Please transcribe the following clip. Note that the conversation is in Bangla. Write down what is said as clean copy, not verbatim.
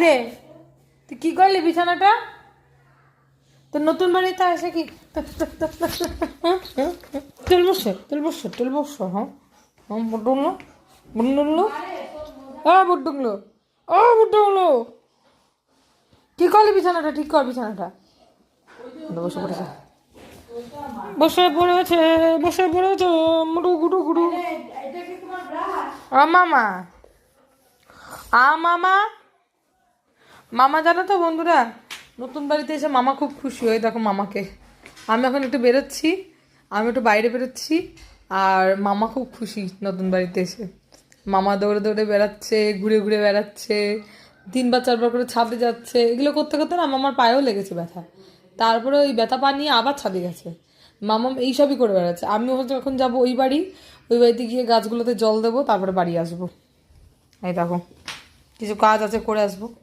কিরে তুই কি করলি বিছানাটা? তোর নতুন বাড়িতে আসে কি? তেল বসো হ্যাঁ বুডুংলো বুডুংলো বুডুংলো বুডুংলো কি করলি বিছানাটা? ঠিক কর বিছানাটা। বসে পড়েছে বসে পড়েছে মুডু গুডু গুডু। মামা মামা মামা জানো তো বন্ধুরা, নতুন বাড়িতে এসে মামা খুব খুশি হয়। দেখো মামাকে, আমি এখন একটু বেরোচ্ছি, আমি একটু বাইরে বেরোচ্ছি, আর মামা খুব খুশি নতুন বাড়িতে এসে। মামা দৌড়ে দৌড়ে বেড়াচ্ছে, ঘুরে ঘুরে বেড়াচ্ছে, 3 বার 4 বার করে ছাদে যাচ্ছে। এগুলো করতে করতে না মামার পায়েও লেগেছে ব্যথা। তারপরে ওই ব্যথা পা নিয়ে আবার ছাদে গেছে। মামা এইসবই করে বেড়াচ্ছে। আমি হয়তো এখন যাবো ওই বাড়িতে গিয়ে গাছগুলোতে জল দেবো, তারপরে বাড়ি আসবো। এই দেখো কিছু কাজ আছে, করে আসবো।